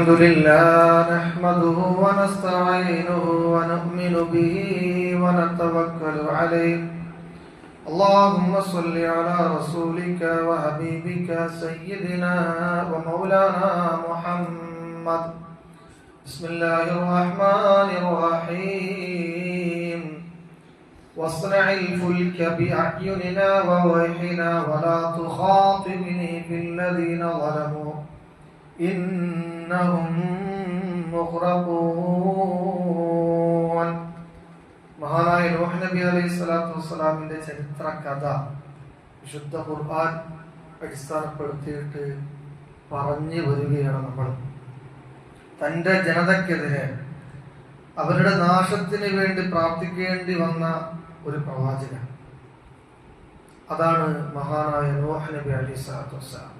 الحمد لله نحمده ونستعينه ونؤمن به ونتوكل عليه. اللهم صل على رسولك وحبيبك سيدنا ومولانا محمد. بسم الله الرحمن الرحيم. واصنع الفلك بأعيننا ووحينا ولا تخاطبني في الذين ظلموا إنهم مغرقون. മഹാനായ നൂഹ് നബി അലൈഹി സ്വലാത്തു വസ്സലാമിന്റെ ചരിത്ര കഥ വിശുദ്ധ ഖുർആൻ അടിസ്ഥാനപ്പെടുത്തിയിട്ട് പറഞ്ഞു വരികയാണ്. നമ്മൾ തന്റെ ജനതയ്ക്കെതിരെ അവരുടെ നാശത്തിന് വേണ്ടി പ്രാർത്ഥിക്കേണ്ടി വന്ന ഒരു പ്രവാചകൻ, അതാണ് മഹാനായ നൂഹ് നബി അലൈഹി സ്വലാത്തു വസ്സലാം.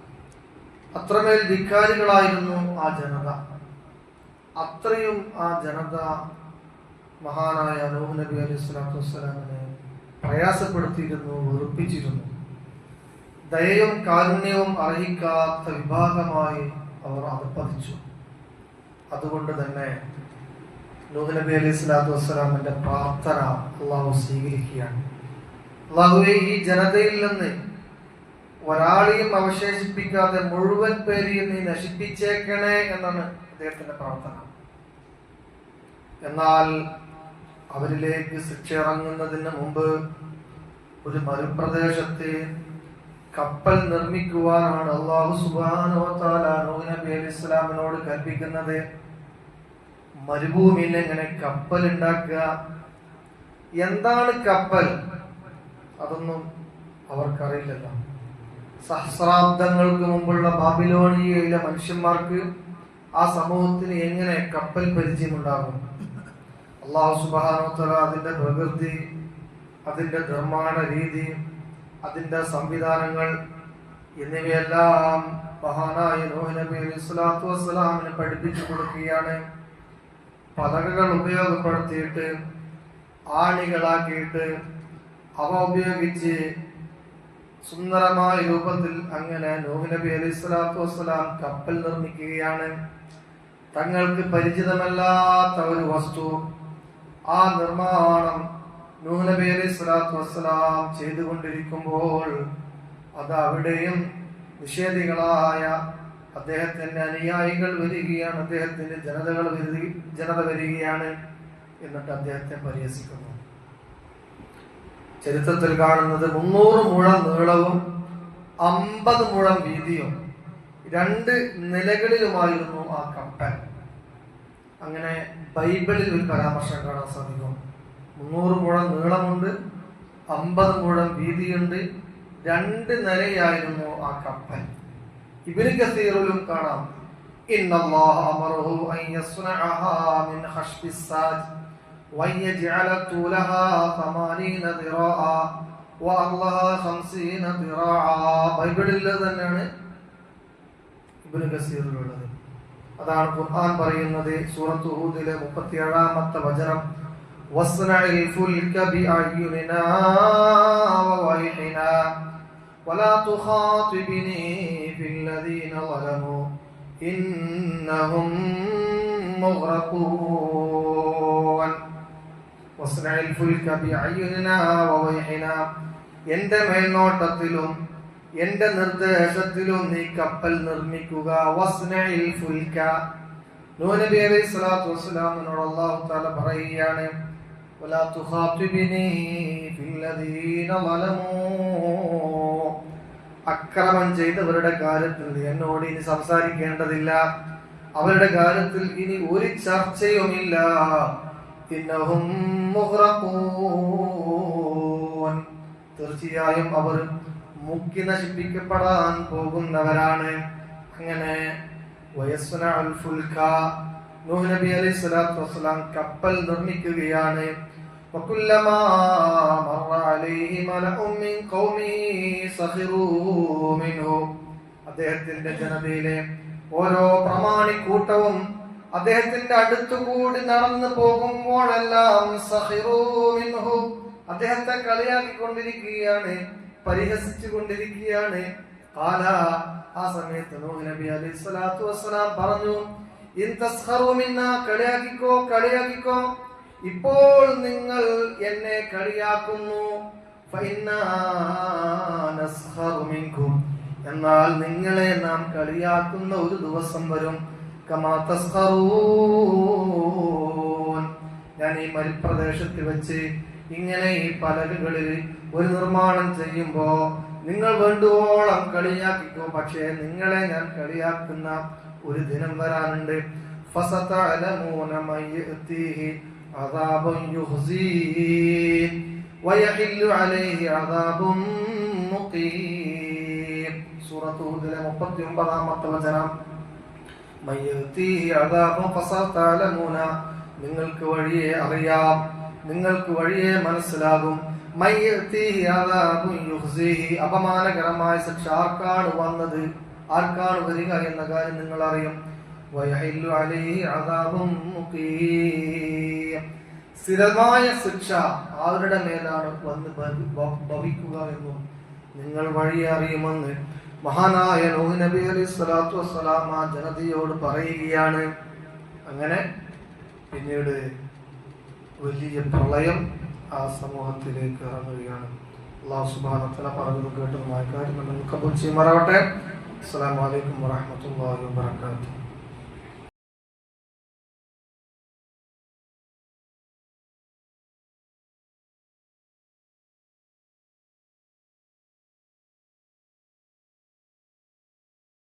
അത്രമേൽ ധിക്കാരികളായിരുന്നു ആ ജനത. അത്രയും ആ ജനത മഹാനായ നൂഹ് നബി അലൈഹി സ്വലാത്തു വസ്സലാമിനെ പ്രയാസപ്പെടുത്തിയിരുന്നു, വെറുപ്പിച്ചിരുന്നു. ദയയും കാരുണ്യവും അർഹിക്കാത്ത വിഭാഗമായി അവർ അധപ്പതിച്ചു. അതുകൊണ്ട് തന്നെ നൂഹ് നബി അലൈഹി സ്വലാത്തു വസ്സലാമിന്റെ പ്രാർത്ഥന അള്ളാഹു സ്വീകരിക്കുകയാണ്. അള്ളാഹുവേ, ഈ ജനതയിൽ നിന്ന് ഒരാളെയും അവശേഷിപ്പിക്കാതെ മുഴുവൻ പേരെയും നീ നശിപ്പിച്ചേക്കണേ എന്നാണ് അദ്ദേഹത്തിന്റെ പ്രാർത്ഥന. എന്നാൽ അവരിലേക്ക് ശിക്ഷ ഇറങ്ങുന്നതിന് മുമ്പ് ഒരു മരുപ്രദേശത്ത് കപ്പൽ നിർമ്മിക്കുവാനാണ് അല്ലാഹു സുബ്ഹാനഹു വ തആല നൂഹ് നബി അലൈഹി സ്വലാമിനോട് കൽപ്പിക്കുന്നത്. മരുഭൂമിയിൽ എങ്ങനെ കപ്പൽ ഉണ്ടാക്കുക, എന്താണ് കപ്പൽ, അതൊന്നും അവർക്കറിയില്ലല്ലോ. സഹസ്രാബ്ദങ്ങൾക്ക് മുമ്പുള്ള ബാബിലോണിയയിലെ മനുഷ്യന്മാർക്ക് ആ സമൂഹത്തിന് എങ്ങനെ കപ്പൽ പരിചയമുണ്ടാകും? അല്ലാഹു സുബ്ഹാനഹു വ തആല അതിന്റെ പ്രകൃതി, അതിന്റെ നിർമ്മാണ രീതി, അതിന്റെ സംവിധാനങ്ങൾ എന്നിവയെല്ലാം മഹാനായ നൂഹ് നബി അലൈഹി സ്വലാത്തു വസ്സലാമിന് പഠിപ്പിച്ചു കൊടുക്കുകയാണ്. പലകകൾ ഉപയോഗപ്പെടുത്തിയിട്ട് ആണികളാക്കിയിട്ട് അവ ഉപയോഗിച്ച് സുന്ദരമായ രൂപത്തിൽ അങ്ങനെ നൂഹ് നബി അലൈഹി സ്വലാത്തു വസ്സലാം കപ്പൽ നിർമ്മിക്കുകയാണ്. തങ്ങൾക്ക് പരിചിതമല്ലാത്ത ഒരു വസ്തു, ആ നിർമ്മാണം നൂഹ് നബി അലൈഹി സ്വലാത്തു വസ്സലാം ചെയ്തുകൊണ്ടിരിക്കുമ്പോൾ അത് അവിടെയും നിഷേധികളായ അദ്ദേഹത്തിന്റെ അനുയായികൾ വരികയാണ്, അദ്ദേഹത്തിന്റെ ജനത വരികയാണ്. എന്നിട്ട് അദ്ദേഹത്തെ പരിഹസിക്കുന്നു. ചരിത്രത്തിൽ കാണുന്നത് 300 മുഴം നീളവും 50 മുഴം വീതിയും 2 നിലകളിലുമായിരുന്നു ആ കപ്പൽ. അങ്ങനെ ബൈബിളിൽ ഒരു പരാമർശം കാണാൻ സാധിക്കും. 300 മുഴം നീളമുണ്ട്, 50 മുഴം വീതിയുണ്ട്, 2 നിലയായിരുന്നു ആ കപ്പൽ. ഇബ്നു കസീറിലും കാണാം, ഇന്നല്ലാഹ അമറഹു അൻ യസ്നഅഹാ മിൻ ഖശ്ബിസ്സാജ് وَيَجْعَلَ طُولَهَا 80 ذِرَاعًا وَعَرْضَهَا 50 ذِرَاعًا. ബൈബിളിൽ തന്നെയാണ് ഇബ്നു കസീറിലുള്ളത്. അതാണ് ഖുർആൻ പറയുന്നത്. സൂറത്ത് ഹൂദിലെ 37-ാമത്തെ വചനം, വസ്നഇൽ ഫുൽക ബിഅയ്യുനിനാ വവഹീനാ വലാ തുഖാതിബ്നി ഫില്ലദീന ളലമൂ ഇന്നഹും മുഗ്റഖൂൻ. എന്റെ മേൽനോട്ടത്തിലും എന്റെ നിർദ്ദേശത്തിലും നീ കപ്പൽ നിർമ്മിക്കുക. വസ്നഇൽ ഫുൽക. നൂഹ് നബി അലൈഹി സ്വലാത്തു വസ്സലാമിനോട് അല്ലാഹു തആല പറയുകയാണ്, വലാ തുഖാതിബ്നി ഫില്ലദീന ളലമൂ. അക്രമം ചെയ്തവരുടെ കാര്യത്തിൽ നീ എന്നോട് ഇനി സംസാരിക്കേണ്ടതില്ല, അവരുടെ കാര്യത്തിൽ ഇനി ഒരു ചർച്ചയുമില്ല. ഇന്നഹും മുഗ്റഖൂൻ. തീർച്ചയായും അവർ മുക്കി നശിപ്പിക്കപ്പെടാൻ പോകുന്നവരാണ്. അങ്ങനെ വയസ്നഉൽ ഫുൽക, നൂഹ് നബി അലൈഹി സ്വലാത്തു വസ്സലാം കപ്പൽ നിർമ്മിക്കുകയാണ്. വകുല്ലമാ മറ അലൈഹി മലഉം മിൻ ഖൗമിഹി സഖിറൂ മിൻഹു. അദ്ദേഹത്തിന്റെ ജനതയിലെ ഓരോ പ്രമാണിക്കൂട്ടവും അദ്ദേഹത്തിന്റെ അടുത്തുകൂടി നടന്നു പോകുമ്പോഴെല്ലാം സഖിറൂ മിൻഹു, അദ്ദേഹത്തെ കളിയാക്കിക്കൊണ്ടിരിക്കുകയാണ്, പരിഹസിച്ചു കൊണ്ടിരിക്കുകയാണ്. ആ സമയത്ത് നൂഹ് നബി അലൈഹി സ്വലാത്തു വസ്സലാം പറഞ്ഞു, ഇൻ തസ്ഖറു മിന്നാ, കളിയാക്കിക്കോ, ഇപ്പോൾ നിങ്ങൾ എന്നെ കളിയാക്കുന്നു. ഫഇന്നാ നസ്ഖറു മിൻകും, എന്നാൽ നിങ്ങളെ നാം കളിയാക്കുന്ന ഒരു ദിവസം വരും. കമാ തസ്ഖറൂൻ, ഞാൻ ഈ മരുപ്രദേശത്ത് വെച്ച് ഇങ്ങനെ ഈ പലകകളിൽ ഒരു നിർമ്മാണം ചെയ്യുമ്പോ നിങ്ങൾ വേണ്ടുവോളം കളിയാക്കിക്കോ, പക്ഷേ നിങ്ങളെ ഞാൻ കളിയാക്കുന്ന ഒരു ദിനം വരാനുണ്ട്. ഫസതഅലമൂന മൻ യഅതീഹി അദാബുൻ യുഖ്സീൻ വയഹില്ലു അലൈഹി അദാബുൻ മുഖീം. സൂറത്ത് ഹൂദിലെ 39-ാമത്തെ വചനം. മൻ യഅതീഹി അദാബുൻ ഫസതഅലമൂന, നിങ്ങൾക്ക് വഴിയെ അറിയാം, നിങ്ങൾക്ക് വഴിയെ മനസ്സിലാകും. മൻ യഅതീഹി അദാബുൻ യുഖ്സീഹി, അപമാനകരമായ ശിക്ഷ ആർക്കാണ് വന്നത്, ആർക്കാണ് വരിക എന്ന കാര്യം നിങ്ങൾ അറിയും. വയഹില്ലു അലൈഹി അദാബുൻ മുഖീം, സ്ഥിരമായ ശിക്ഷ അവരുടെ മേലാണ് വന്ന് ഭവിക്കുക എന്നും നിങ്ങൾ വഴി അറിയുമെന്ന് മഹാനായ നൂഹ് നബി അലൈഹി സ്വലാത്തു വസ്സലാം ആ ജനതയോട് പറയുകയാണ്. അങ്ങനെ പിന്നീട് വലിയ പ്രളയം ആ സമൂഹത്തിലേക്ക് ഇറങ്ങുകയാണ്. അല്ലാഹു സുബ്ഹാനഹു വ തആല പറഞ്ഞത് കേട്ടതുമായ കാര്യം നമ്മൾ കബൂൽ ചെയ്യുമാറാവട്ടെ. അസ്സലാമു അലൈക്കും വറഹ്മത്തുള്ളാഹി വബറകാതുഹു.